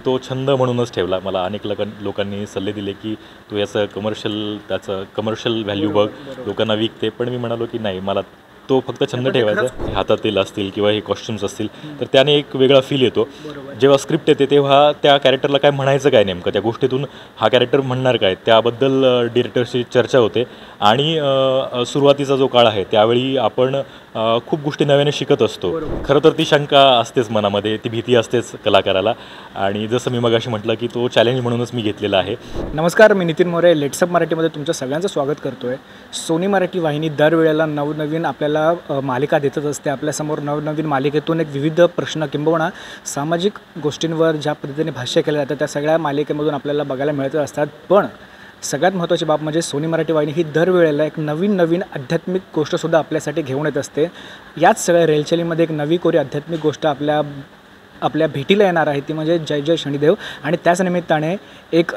तो छंद म्हणूनच ठेवला. मला अनेक लोकांनी सल्ले दिले की तू याचं त्याचं कमर्शियल व्हॅल्यू बघ, लोकांना विकते. पण मी म्हणालो की नाही, मला तो फक्त छंद ठेवायचा. हातातील असतील किंवा हे कॉस्ट्युम्स असतील तर त्याने एक वेगळा फील येतो. जेव्हा स्क्रिप्ट येते तेव्हा त्या कॅरेक्टरला काय म्हणायचं काय, नेमकं त्या गोष्टीतून हा कॅरेक्टर म्हणणार काय, त्याबद्दल डिरेक्टरशी चर्चा होते. आणि सुरुवातीचा जो काळ आहे त्यावेळी आपण खूप गोष्टी नव्याने शिकत असतो. खरं तर ती शंका असतेच मनामध्ये, ती भीती असतेच कलाकाराला. आणि जसं मी मगाशी म्हटलं की तो चॅलेंज म्हणूनच मी घेतलेला आहे. नमस्कार, मी नितीन मोरे. लेट्सअप मराठीमध्ये तुमच्या सगळ्यांचं स्वागत करतो आहे. सोनी मराठी वाहिनी दरवेळेला नवनवीन आपल्याला मालिका देतच असते. आपल्यासमोर नवनवीन मालिकेतून एक विविध प्रश्न किंबहुना सामाजिक गोष्टींवर ज्या पद्धतीने भाष्य केलं जातं त्या सगळ्या मालिकेमधून आपल्याला बघायला मिळत असतात. पण सगळ्यात महत्त्वाची बाब म्हणजे सोनी मराठी वाहिनी ही दरवेळेला एक नवीन आध्यात्मिक गोष्टसुद्धा आपल्यासाठी घेऊन येत असते. याच सगळ्या रेलचेलीमध्ये एक नवी कोरी आध्यात्मिक गोष्ट आपल्या भेटीला येणार आहे, ती म्हणजे जय जय शनिदेव. आणि त्याच निमित्ताने एक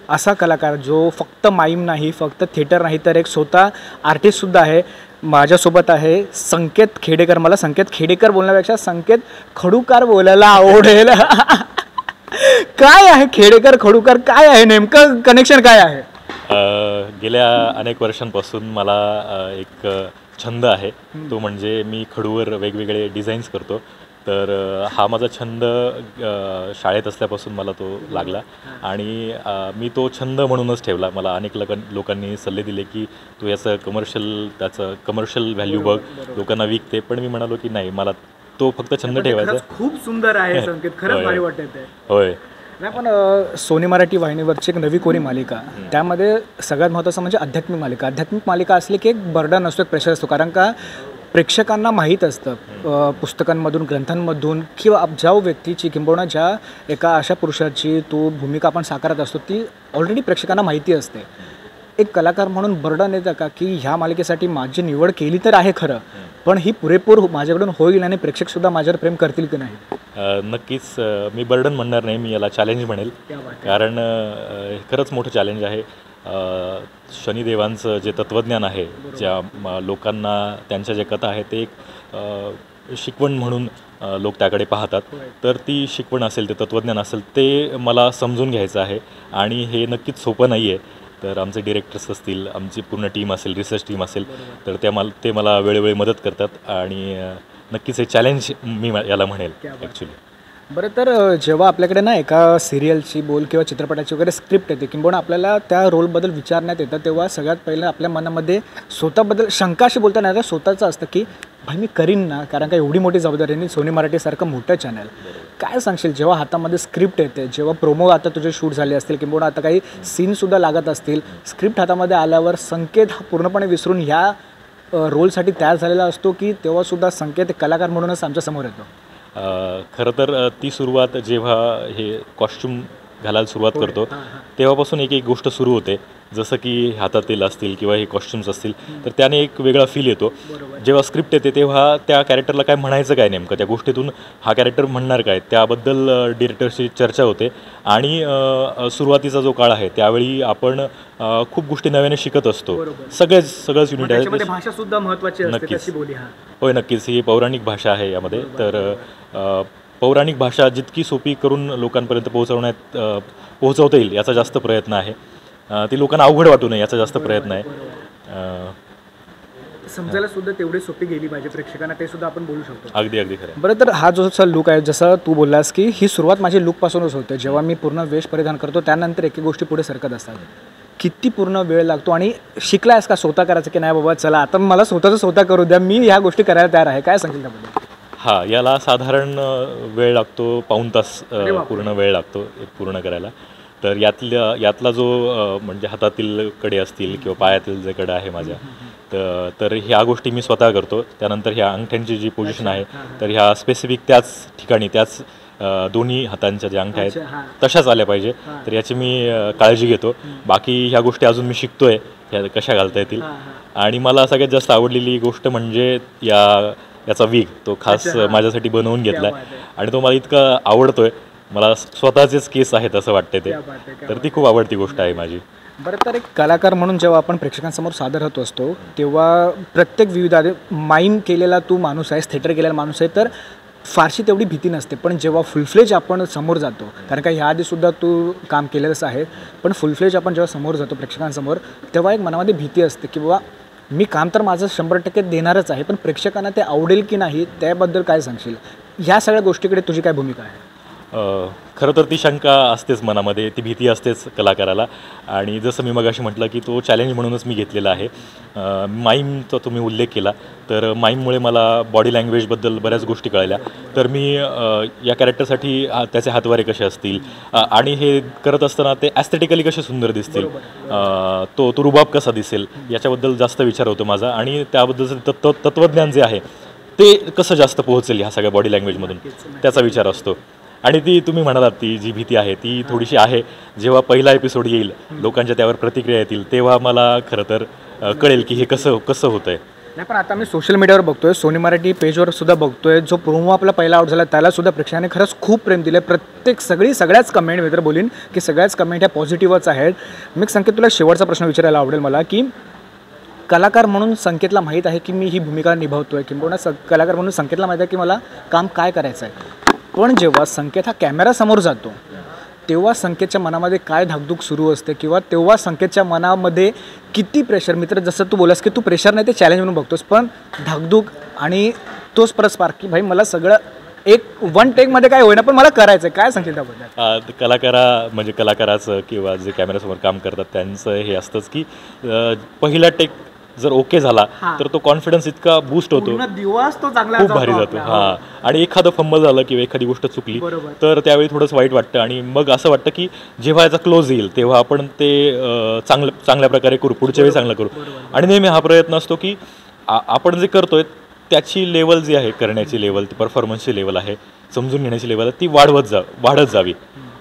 असा कलाकार जो फक्त माईम नाही, फक्त थिएटर नाही, तर एक स्वतः आर्टिस्टसुद्धा आहे. माझ्यासोबत आहे संकेत खेडेकर. मला संकेत खेडेकर बोलण्यापेक्षा संकेत खडूकार बोलायला आवडेल. काय आहे खेडेकर खडूकर, काय आहे नेमकं कनेक्शन काय आहे? गेल्या अनेक वर्षांपासून मला एक छंद आहे, तो म्हणजे मी खडूवर वेगवेगळे डिझाईन्स करतो. तर हा माझा छंद शाळेत असल्यापासून मला तो लागला आणि मी तो छंद म्हणूनच ठेवला. मला अनेक लोकांनी सल्ले दिले की तू याचं त्याचं कमर्शियल व्हॅल्यू बघ, लोकांना विकते. पण मी म्हणालो की नाही, मला तो फक्त छंद ठेवायचा. खूप सुंदर आहे संकेत, खरंच भारी वाटत आहे. होय. नाही, पण सोनी मराठी वाहिनीवरची एक नवी कोरी मालिका, त्यामध्ये सगळ्यात महत्त्वाचं म्हणजे आध्यात्मिक मालिका असली की एक बर्डन असतो, एक प्रेशर असतो. कारण का प्रेक्षकांना माहीत असतं पुस्तकांमधून, ग्रंथांमधून, किंवा ज्या व्यक्तीची किंबहुना ज्या एका अशा पुरुषाची तो भूमिका आपण साकारत असतो ती ऑलरेडी प्रेक्षकांना माहिती असते. एक कलाकार म्हणून बर्डन येतं का की ह्या मालिकेसाठी माझी निवड केली तर आहे खरं, पण ही पुरेपूर माझ्याकडून होईल आणि प्रेक्षकसुद्धा माझ्यावर प्रेम करतील की नाही? नक्कीच. मी बर्डन म्हणणार नाही, मी याला चॅलेंज म्हणेल. कारण खरंच मोठं चॅलेंज आहे. शनिदेवांचं जे तत्त्वज्ञान आहे, ज्या लोकांना त्यांच्या ज्या कथा आहेत ते एक शिकवण म्हणून लोक त्याकडे पाहतात. तर ती शिकवण असेल, ते तत्त्वज्ञान असेल, ते मला समजून घ्यायचं आहे. आणि हे नक्कीच सोपं नाही आहे. तर आमचे डिरेक्टर्स असतील, आमची पूर्ण टीम असेल, रिसर्च टीम असेल, तर ते मला वेळोवेळी मदत करतात. आणि नक्कीच हे चॅलेंज मी याला म्हणेल ॲक्च्युली. बरं, तर जेव्हा आपल्याकडे ना एका सिरियलची बोल किंवा चित्रपटाची वगैरे स्क्रिप्ट येते किंवा आपल्याला त्या रोलबद्दल विचारण्यात येतं, तेव्हा सगळ्यात पहिलं आपल्या मनामध्ये स्वतःबद्दल शंकाशी बोलता नाही, स्वतःचं असतं की भाई मी करीन ना, कारण का एवढी मोठी जबाबदारी आणि सोनी मराठीसारखं मोठं चॅनल. काय सांगशील जेव्हा हातामध्ये स्क्रिप्ट येते, जेव्हा प्रोमो आता तुझे शूट झाले असतील किंवा आता काही सीनसुद्धा लागत असतील, स्क्रिप्ट हातामध्ये आल्यावर संकेत हा पूर्णपणे विसरून ह्या रोलसाठी तयार झालेला असतो की तेव्हासुद्धा संकेत कलाकार म्हणूनच आमच्यासमोर येतो? खरं तर ती सुरुवात जेव्हा हे कॉस्ट्यूम घालायला सुरुवात करतो तेव्हापासून एक गोष्ट सुरू होते. जसं की हातातील असतील किंवा हे कॉस्ट्युम्स असतील तर त्याने एक वेगळा फील येतो. जेव्हा स्क्रिप्ट येते तेव्हा त्या कॅरेक्टरला काय म्हणायचं काय, नेमकं त्या गोष्टीतून हा कॅरेक्टर म्हणणार काय, त्याबद्दल डिरेक्टरशी चर्चा होते. आणि सुरुवातीचा जो काळ आहे त्यावेळी आपण खूप गोष्टी नव्याने शिकत असतो. सगळंच युनिट आहे. भाषासुद्धा महत्त्वाची असते त्याची बोली. होय, नक्कीच. ही पौराणिक भाषा आहे यामध्ये. तर पौराणिक भाषा जितकी सोपी करून लोकांपर्यंत पोहोचवता येईल याचा जास्त प्रयत्न आहे. ती लोकांना अवघड वाटू नये याचा जास्त प्रयत्न आहे. समजायला सुद्धा तेवढी सोपी गेली पाहिजे प्रेक्षकांना, ते सुद्धा आपण बोलू शकतो. अगदी खरं. बरं, तर हा जो लुक आहे, जसं तू बोललास की ही सुरुवात माझी लुकपासूनच होते. जेव्हा मी पूर्ण वेश परिधान करतो त्यानंतर एक गोष्टी पुढे सरकत असतात. किती पूर्ण वेळ लागतो आणि शिकलायस का स्वतः करायचं की नाही बाबा चला आता मला स्वतः करू द्या, मी ह्या गोष्टी करायला तयार आहे? काय सांगेल त्याबद्दल? याला साधारण वेळ लागतो, पाऊण तास पूर्ण वेळ लागतो पूर्ण करायला. तर यातला जो म्हणजे हातातील कडे असतील किंवा पायातील जे कडे आहे माझ्या, तर ह्या गोष्टी मी स्वतः करतो. त्यानंतर ह्या अंगठ्यांची जी पोझिशन आहे तर ह्या स्पेसिफिक त्याच ठिकाणी, त्याच दोन्ही हातांच्या ज्या अंगठ्या आहेत तशाच आल्या पाहिजे. तर याची मी काळजी घेतो. बाकी ह्या गोष्टी अजून मी शिकतोय, ह्या कशा घालता येतील. आणि मला सगळ्यात जास्त आवडलेली गोष्ट म्हणजे याचा वीग, तो खास माझ्यासाठी बनवून घेतला आहे आणि तो मला इतका आवडतोय. मला स्वतःचेच केस आहेत असं वाटते ते. तर ती खूप आवडती गोष्ट आहे माझी. बरं, तर एक कलाकार म्हणून जेव्हा आपण प्रेक्षकांसमोर सादर होत असतो तेव्हा प्रत्येक विविध माईम केलेला तू माणूस आहेस, थिएटर केलेला माणूस आहे, तर फारशी तेवढी भीती नसते, पण जेव्हा फुलफ्लेज आपण समोर जातो, कारण का ह्याआधीसुद्धा तू काम केलेलंच आहे, पण फुलफ्लेज आपण जेव्हा समोर जातो प्रेक्षकांसमोर, तेव्हा एक मनामध्ये भीती असते की बाबा मी काम तर माझं 100% देणारच आहे, पण प्रेक्षकांना ते आवडेल की नाही त्याबद्दल काय सांगशील? ह्या सगळ्या गोष्टीकडे तुझी काय भूमिका आहे? खरं तर ती शंका असतेच मनामध्ये, ती भीती असतेच कलाकाराला. आणि जसं मी मगाशी म्हटलं की तो चॅलेंज म्हणूनच मी घेतलेला आहे. माईमचा तुम्ही उल्लेख केला, तर माईममुळे मला बॉडी लँग्वेजबद्दल बऱ्याच गोष्टी कळल्या. तर मी या कॅरेक्टरसाठी त्याचे हातवारे कसे असतील आणि हे करत असताना ते ॲस्थेटिकली कसे सुंदर दिसतील, तो रुबाब कसा दिसेल याच्याबद्दल जास्त विचार होतो माझा. आणि त्याबद्दलचं तत्त्वज्ञान जे आहे ते कसं जास्त पोहोचेल ह्या सगळ्या बॉडी लँग्वेजमधून, त्याचा विचार असतो. आणि ती तुम्ही म्हणालात ती जी भीती आहे ती थोडीशी आहे. जेव्हा पहिला एपिसोड येईल, लोकांच्या त्यावर प्रतिक्रिया येतील, तेव्हा मला खरं तर कळेल की हे कसं होतं आहे. नाही, पण आता मी सोशल मीडियावर बघतोय, सोनी मराठी पेजवर सुद्धा बघतोय, जो प्रोमो आपला पहिला आउट झाला त्याला सुद्धा प्रेक्षकांनी खरंच खूप प्रेम दिलं. सगळ्याच कमेंट मी तर बोलीन की सगळ्याच कमेंट ह्या पॉझिटिव्हच आहेत. मी संकेत तुला शेवटचा प्रश्न विचारायला आवडेल मला की कलाकार म्हणून संकेतला माहीत आहे की मी ही भूमिका निभावतोय, किंवा कलाकार म्हणून संकेतला माहीत आहे की मला काम काय करायचं आहे, पण जेव्हा संकेत हा कॅमेरासमोर जातो तेव्हा संकेतच्या मनामध्ये काय धाकधूक सुरू असते, किंवा तेव्हा संकेतच्या मनामध्ये किती प्रेशर? मित्र, जसं तू बोलास की तू प्रेशर नाही ते चॅलेंज म्हणून बघतोस, पण धाकधूक आणि तोच परस्पर की भाई मला सगळं एक वन टेकमध्ये काय होईना पण मला करायचं आहे, काय सांगेल त्याबद्दल? कलाकाराचं किंवा जे कॅमेऱ्यासमोर काम करतात त्यांचं हे असतंच की पहिला टेक जर ओके झाला तर तो कॉन्फिडन्स इतका बूस्ट होतो, दिवस तो चांगला खूप भारी जातो. आणि एखादं फंबल झालं किंवा एखादी गोष्ट चुकली तर त्यावेळी थोडंसं वाईट वाटतं. आणि मग असं वाटतं की जेव्हा याचा क्लोज येईल तेव्हा आपण ते चांगल्या प्रकारे करू, पुढच्या वेळी चांगलं करू. आणि नेहमी हा प्रयत्न असतो की आपण जे करतोय त्याची लेवल जी आहे, करण्याची लेवल, ती परफॉर्मन्सची लेवल आहे, समजून घेण्याची लेवल आहे, ती वाढत जावी.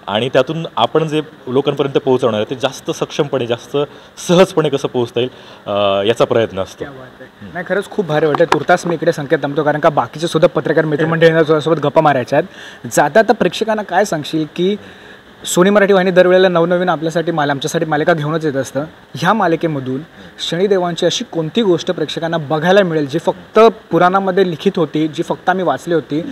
आणि त्यातून आपण जे लोकांपर्यंत पोहोचवणार आहे ते जास्त सक्षमपणे, जास्त सहजपणे कसं पोहोचता येईल याचा प्रयत्न असतो. नाही, खरंच खूप भारी वाटतं. तुर्तास मी इकडे संकेत थांबतो, कारण का बाकीचे सुद्धा पत्रकार मित्रमंडळी तुझ्यासोबत गप्पा मारायच्या आहेत. जाता आता प्रेक्षकांना काय सांगशील की सोनी मराठी वाहिनी दरवेळेला नवनवीन आमच्यासाठी मालिका घेऊनच येत असतं. ह्या मालिकेमधून शनिदेवांची अशी कोणती गोष्ट प्रेक्षकांना बघायला मिळेल जी फक्त पुराणामध्ये लिखित होती, जी फक्त आम्ही वाचली होती?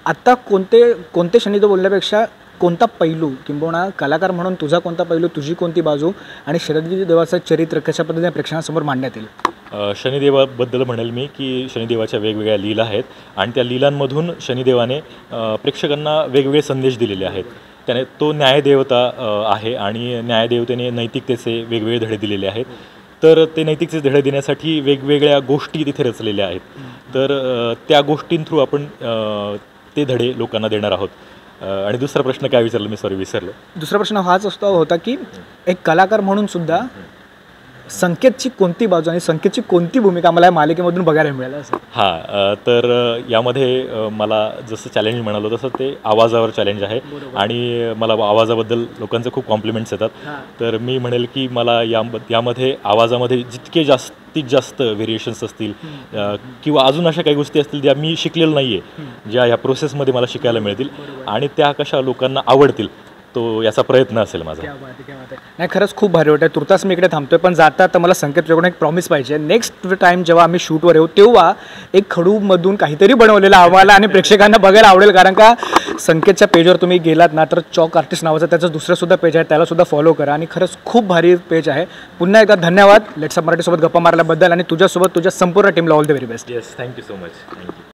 आत्ता कोणते शनिदेव बोलण्यापेक्षा कोणता पैलू, किंबहुना कलाकार म्हणून तुझा कोणता पैलू, तुझी कोणती बाजू, आणि शनिदेवाचं चरित्र कशा पद्धतीने प्रेक्षकांसमोर मांडण्यात येईल? शनिदेवाबद्दल म्हणेल मी की शनिदेवाच्या वेगवेगळ्या लीला आहेत आणि त्या लीलांमधून शनिदेवाने प्रेक्षकांना वेगवेगळे संदेश दिलेले आहेत. त्याने तो न्यायदेवता आहे आणि न्यायदेवतेने नैतिकतेचे वेगवेगळे धडे दिलेले आहेत. तर ते नैतिकतेचे धडे देण्यासाठी वेगवेगळ्या गोष्टी तिथे रचलेल्या आहेत. तर त्या गोष्टींथ्रू आपण ते धडे लोकांना देणार आहोत. आणि दुसरा प्रश्न काय विचारला मी? सॉरी, विसरलो. दुसरा प्रश्न हाच होता की एक कलाकार म्हणून सुद्धा संकेतची कोणती बाजू आणि संकेतची कोणती भूमिका मला या मालिकेमधून बघायला मिळालं असं? तर यामध्ये मला जसं चॅलेंज म्हणालो तसं ते आवाजावर चॅलेंज आहे. आणि मला आवाजाबद्दल लोकांचे खूप कॉम्प्लिमेंट्स येतात. तर मी म्हणेल की मला यामध्ये आवाजामध्ये जितके जास्तीत जास्त व्हेरिएशन्स असतील किंवा अजून अशा काही गोष्टी असतील ज्या मी शिकलेलं नाही आहे, ज्या ह्या प्रोसेसमध्ये मला शिकायला मिळतील आणि त्या कशा लोकांना आवडतील, तो याचा प्रयत्न असेल माझा. नाही, खरंच खूप भारी वाटतं. तुर्तास मी इकडे थांबतोय, पण जाता आता मला संकेतकडून एक प्रॉमिस पाहिजे. नेक्स्ट टाइम जेव्हा आम्ही शूटवर येऊ तेव्हा एक खडूमधून काहीतरी बनवलेलं आम्हाला आणि प्रेक्षकांना बघायला आवडेल, कारण का संकेतच्या पेजवर तुम्ही गेलात ना तर चॉक आर्टिस्ट नावाचं त्याचं दुसरंसुद्धा पेज आहे, त्यालासुद्धा फॉलो करा. आणि खरंच खूप भारी पेज आहे. पुन्हा एकदा धन्यवाद लेट्सअप मराठीसोबत गप्पा मारल्याबद्दल आणि तुझ्यासोबत तुझ्या संपूर्ण टीमला all the very best. Yes, thank you so much. Thank you.